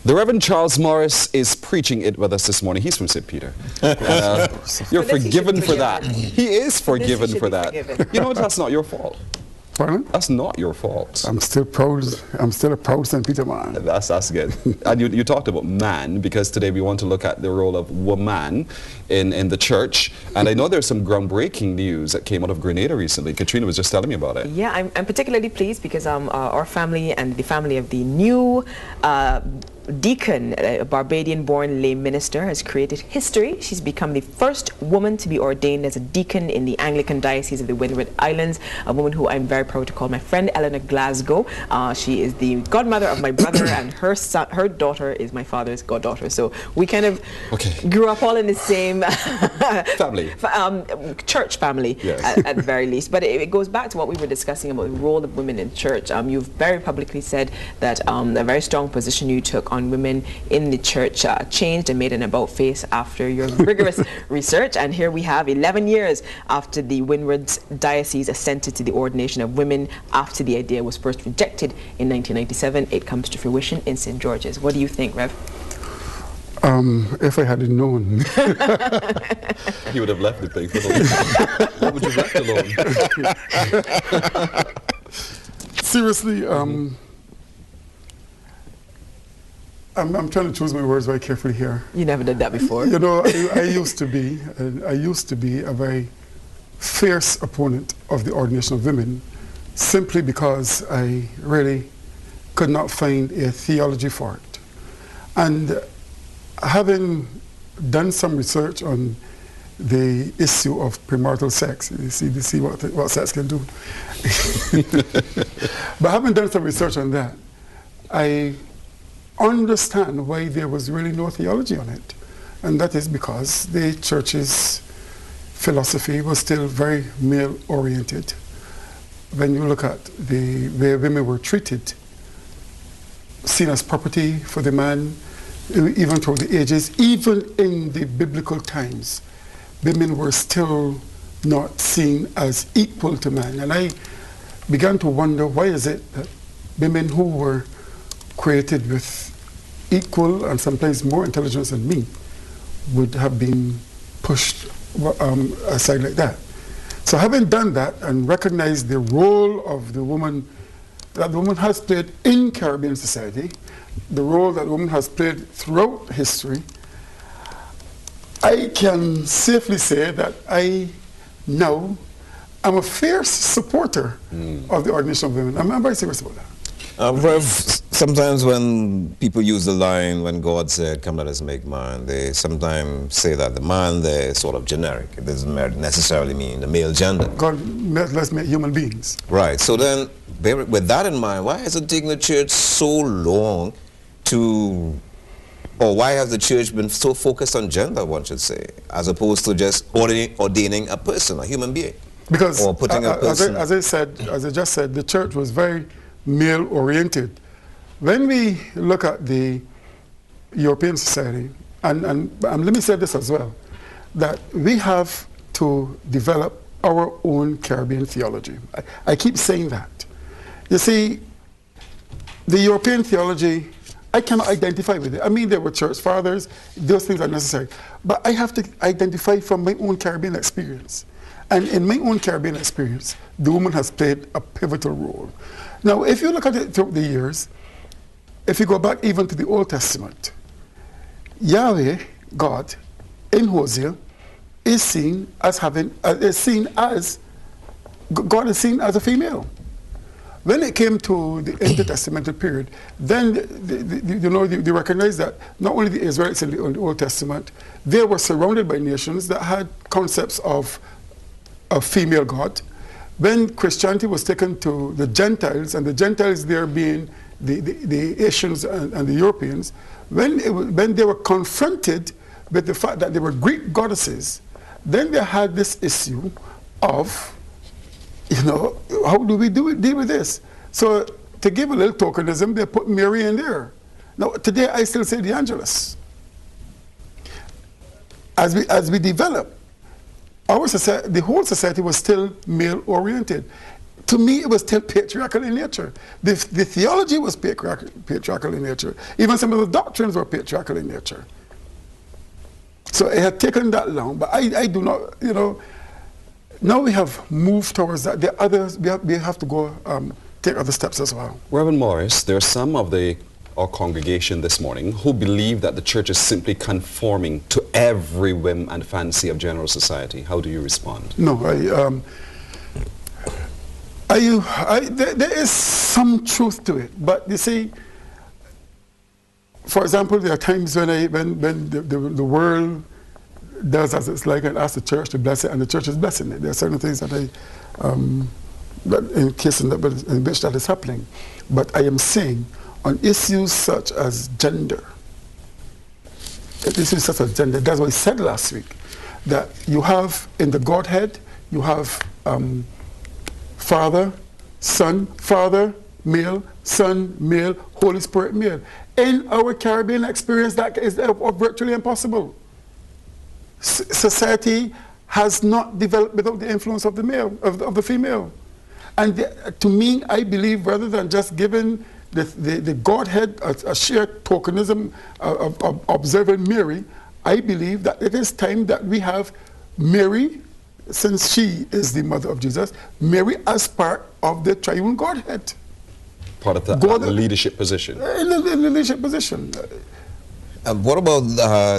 The Reverend Charles Morris is preaching it with us this morning. He's from St. Peter. You're forgiven for that. He is forgiven for that. You know what? That's not your fault. Pardon? That's not your fault. I'm still proud. I'm still a proud St. Peter man. That's good. And you talked about man, because today we want to look at the role of woman in the church. And I know there's some groundbreaking news that came out of Grenada recently. Katrina was just telling me about it. Yeah, I'm particularly pleased because our family and the family of the new deacon, a Barbadian-born lay minister, has created history. She's become the first woman to be ordained as a deacon in the Anglican Diocese of the Windward Islands, a woman who I'm very proud to call my friend, Eleanor Glasgow. She is the godmother of my brother, and her daughter is my father's goddaughter. So we kind of grew up all in the same family, church family, yes. at the very least. But it goes back to what we were discussing about the role of women in church. You've very publicly said that a very strong position you took on women in the church changed and made an about face after your rigorous research. And here we have 11 years after the Windward Diocese assented to the ordination of women after the idea was first rejected in 1997. It comes to fruition in St. George's. What do you think, Rev? If I had known. He would have left the thing alone. What would you have left alone? Seriously, I'm trying to choose my words very carefully here. You never did that before. You know, I used to be a very fierce opponent of the ordination of women, simply because I really could not find a theology for it. And having done some research on the issue of premarital sex, you see what sex can do. But having done some research on that, I understand why there was really no theology on it. And that is because the church's philosophy was still very male-oriented. When you look at the way women were treated, seen as property for the man, even through the ages, even in the biblical times, women were still not seen as equal to man. And I began to wonder, why is it that women who were created with equal and sometimes more intelligence than me would have been pushed aside like that. So having done that and recognized the role of the woman, that the woman has played in Caribbean society, the role that the woman has played throughout history, I can safely say that I now am a fierce supporter of the ordination of women. I'm very serious about that. Rev, sometimes when people use the line, when God said, "Come, let us make man," they sometimes say that the man there is sort of generic. It doesn't necessarily mean the male gender. God, let's make human beings. Right. So then, with that in mind, why has it taken the church so long to, or why has the church been so focused on gender, one should say, as opposed to just ordaining a person, a human being? Because, or putting a person, as I just said, the church was very male-oriented. When we look at the European society, and let me say this as well, that we have to develop our own Caribbean theology. I keep saying that. You see, the European theology, I cannot identify with it. I mean, there were church fathers, those things are necessary. But I have to identify from my own Caribbean experience. And in my own Caribbean experience, the woman has played a pivotal role. Now, if you look at it throughout the years, if you go back even to the Old Testament, Yahweh, God, in Hosea, is seen as God is seen as a female. When it came to the intertestamental period, then they recognized that not only the Israelites in the Old Testament, they were surrounded by nations that had concepts of a female God. When Christianity was taken to the Gentiles, and the Gentiles there being the Asians and the Europeans, when they were confronted with the fact that they were Greek goddesses, then they had this issue of, how do we deal with this? So to give a little tokenism, they put Mary in there. Now today I still say the Angelus. As we develop, our society, the whole society was still male-oriented. to me, it was still patriarchal in nature. The theology was patriarchal in nature. Even some of the doctrines were patriarchal in nature. So it had taken that long, but I do not, you know, now we have moved towards that. The others, we have to go take other steps as well. Reverend Morris, there are some of our congregation this morning who believe that the church is simply conforming to every whim and fancy of general society. How do you respond? No, there is some truth to it, but you see, for example, there are times when the world does as it's like and ask the church to bless it, and the church is blessing it. There are certain things that in which that is happening. But I am saying on issues such as gender, that's what I said last week, that you have in the Godhead, you have Father, male, Son, male, Holy Spirit, male. In our Caribbean experience, that is virtually impossible. Society has not developed without the influence of the male, of the female. And to me, I believe rather than just giving the Godhead a shared tokenism of observing Mary, I believe that it is time that we have Mary, since she is the mother of Jesus, Mary as part of the triune Godhead. Part of the leadership position. In the leadership position. What about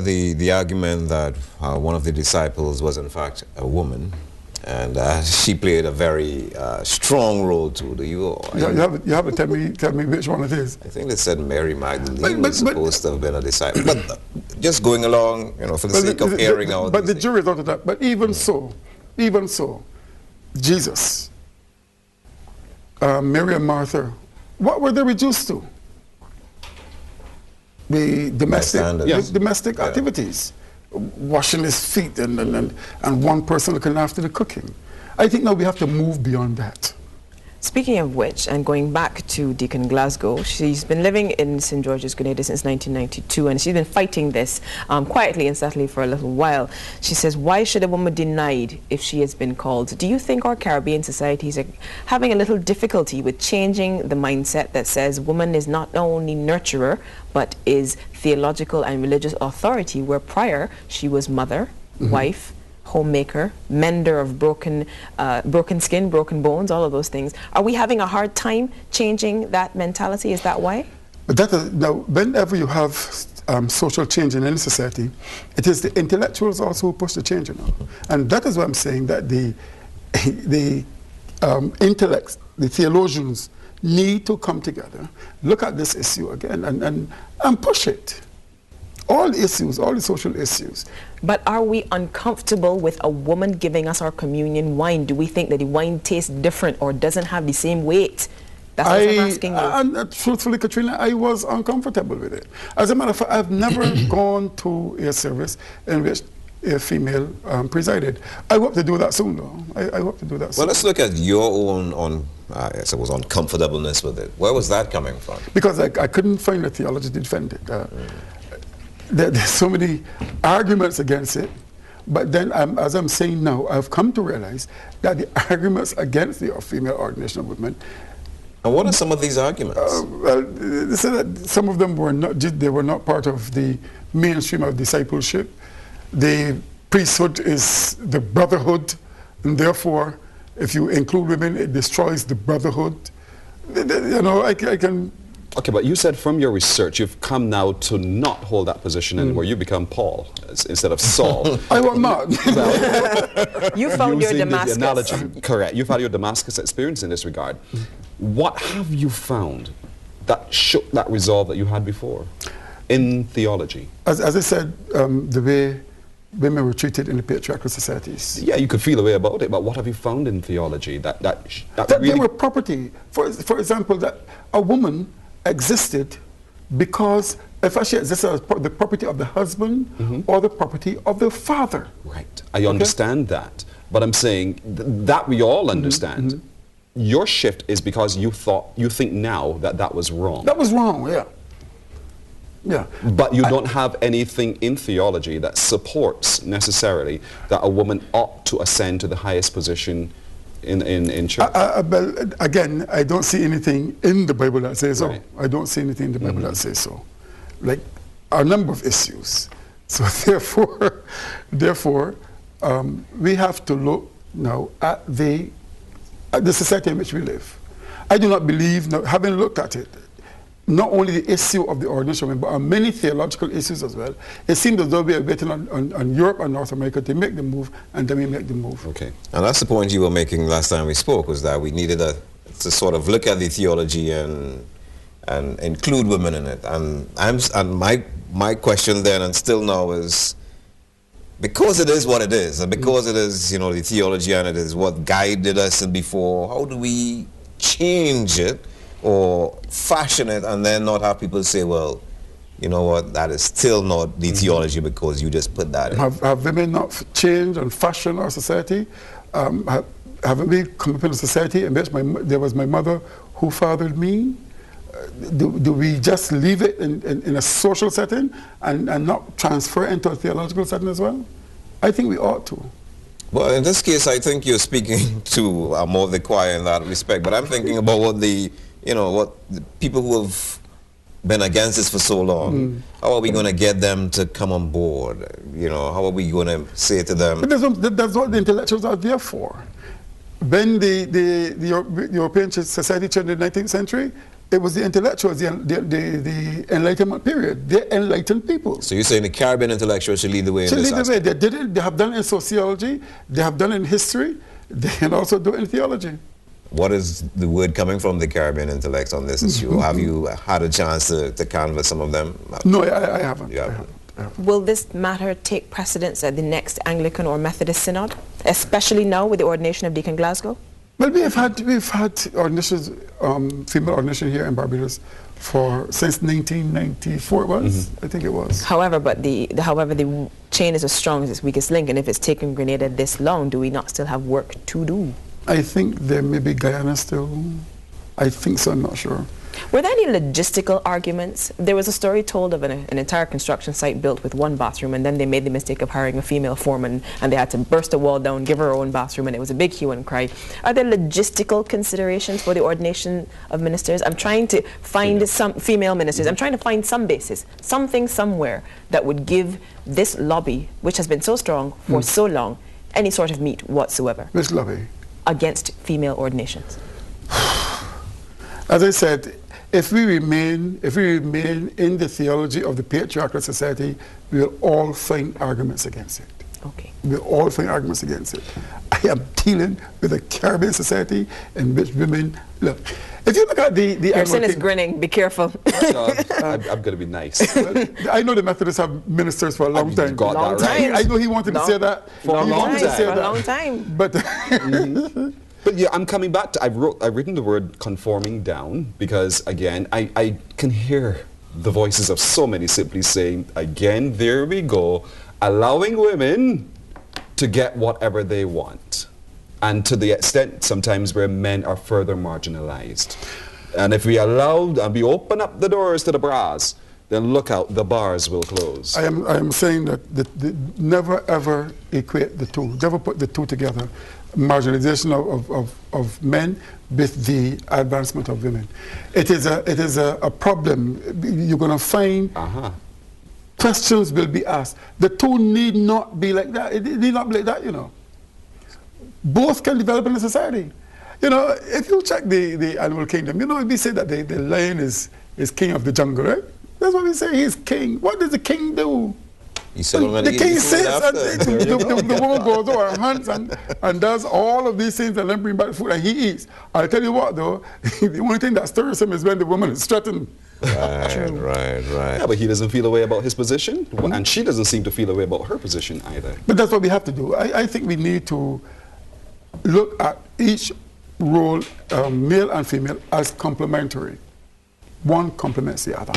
the argument that one of the disciples was in fact a woman, and she played a very strong role too? You have to tell me which one it is. I think they said Mary Magdalene was supposed to have been a disciple. But just going along, you know, for the sake of airing out. But the jury is out of that. But even so, Jesus, Mary and Martha, what were they reduced to? The domestic activities, washing his feet and one person looking after the cooking. I think now we have to move beyond that. Speaking of which, and going back to Deacon Glasgow, she's been living in St. George's, Grenada since 1992, and she's been fighting this quietly and subtly for a little while. She says, why should a woman be denied if she has been called? Do you think our Caribbean societies are having a little difficulty with changing the mindset that says woman is not only nurturer, but is theological and religious authority, where prior she was mother, wife, homemaker, mender of broken skin, broken bones, all of those things. Are we having a hard time changing that mentality? Is that why? But now, whenever you have social change in any society, it is the intellectuals also who push the change. You know? And that is why I'm saying that the intellects, the theologians, need to come together, look at this issue again, and push it. All issues, all the social issues. But are we uncomfortable with a woman giving us our communion wine? Do we think that the wine tastes different or doesn't have the same weight? That's what I'm asking you. And truthfully, Katrina, I was uncomfortable with it. As a matter of fact, I've never gone to a service in which a female presided. I hope to do that soon, though. I hope to do that soon. Well, let's look at your own uncomfortableness with it. Where was that coming from? Because I couldn't find a theology to defend it. There's so many arguments against it, but then as I'm saying now, I've come to realize that the arguments against the female ordination of women. And what are some of these arguments? Well, they said that some of them were not part of the mainstream of discipleship. The priesthood is the brotherhood, and therefore, if you include women, it destroys the brotherhood. You know, I can. Okay, but you said from your research, you've come now to not hold that position anymore. You become Paul instead of Saul. I will not. You found your Damascus. Analogy, correct. You've had your Damascus experience in this regard. What have you found that shook that resolve that you had before in theology? As I said, the way women were treated in the patriarchal societies. Yeah, you could feel a way about it, but what have you found in theology that really... They were property. For example, that a woman existed because if she existed as the property of the husband or the property of the father. Right. I understand that. But I'm saying that we all understand. Your shift is because you think now that was wrong. That was wrong, yeah. Yeah. But you don't have anything in theology that supports necessarily that a woman ought to ascend to the highest position in church? Well, again, I don't see anything in the Bible that says so. Right. I don't see anything in the Bible that says so. Like a number of issues. So therefore, we have to look now at the society in which we live. I do not believe, now, having looked at it, not only the issue of the ordination, but on many theological issues as well. It seems as though we are waiting on Europe and North America to make the move, and then we make the move. Okay. And that's the point you were making last time we spoke, was that we needed to sort of look at the theology and include women in it. And my question then and still now is, because it is what it is, and because it is, you know, the theology and it is what guided us before, how do we change it or fashion it and then not have people say, well, you know what, that is still not the theology because you just put that in? Have women not changed and fashioned our society? Haven't we come up in a society in which there was my mother who fathered me? Do we just leave it in a social setting and not transfer into a theological setting as well? I think we ought to. Well, in this case, I think you're speaking to more of the choir in that respect, but I'm thinking about what the people who have been against this for so long, how are we going to get them to come on board? You know, how are we going to say to them? But that's what the intellectuals are there for. When the European society changed in the 19th century, it was the intellectuals, the Enlightenment period. They enlightened people. So you're saying the Caribbean intellectuals should lead the way in this aspect? They did it. They have done it in sociology. They have done it in history. They can also do it in theology. What is the word coming from the Caribbean intellects on this issue? Have you had a chance to canvass some of them? No, I haven't. You haven't. Will this matter take precedence at the next Anglican or Methodist Synod, especially now with the ordination of Deacon Glasgow? Well, we've had ordinations, female ordination here in Barbados since 1994. It was, I think it was. However, the chain is as strong as its weakest link, and if it's taken Grenada this long, do we not still have work to do? I think there may be Guyana still. I think so. I'm not sure. Were there any logistical arguments? There was a story told of an entire construction site built with one bathroom, and then they made the mistake of hiring a female foreman, and they had to burst a wall down, give her own bathroom, and it was a big hue and cry. Are there logistical considerations for the ordination of ministers? I'm trying to find some female ministers. I'm trying to find some basis, something somewhere that would give this lobby, which has been so strong for so long, any sort of meat whatsoever. Which lobby? Against female ordinations. As I said, if we remain in the theology of the patriarchal society, we will all find arguments against it. Okay. We'll all find arguments against it. I am dealing with a Caribbean society in which women look. If you look at the Your sin is grinning. Be careful. I'm going to be nice. Well, I know the Methodists have ministers for a long time. Got Long that right. time. I know he wanted to say that For a long time. But But yeah, I'm coming back to, I've written the word conforming down because, again, I can hear the voices of so many simply saying, again, there we go, allowing women to get whatever they want. And to the extent sometimes where men are further marginalized. And if we allow and we open up the doors to the bras, then look out, the bars will close. I am saying that never ever equate the two, never put the two together. Marginalization of men with the advancement of women. It is a problem. You're going to find questions will be asked. The two need not be like that. It need not be like that, you know. Both can develop in a society. You know, if you check the animal kingdom, you know, we say that the lion is king of the jungle, right? That's what we say, he's king. What does the king do? The king sits and the woman goes over and hunts and does all of these things and then bring back food and he eats. I'll tell you what though, the only thing that stirs him is when the woman is threatened. Right. Yeah, but he doesn't feel a way about his position, and she doesn't seem to feel a way about her position either. But that's what we have to do. I think we need to look at each role, male and female, as complementary. One complements the other.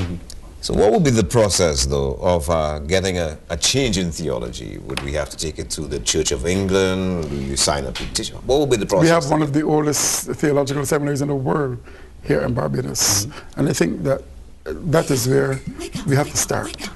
So what would be the process, though, of getting a change in theology? Would we have to take it to the Church of England? Do you sign a petition? What would be the process? We have one of the oldest theological seminaries in the world here in Barbados. And I think that is where we have to start.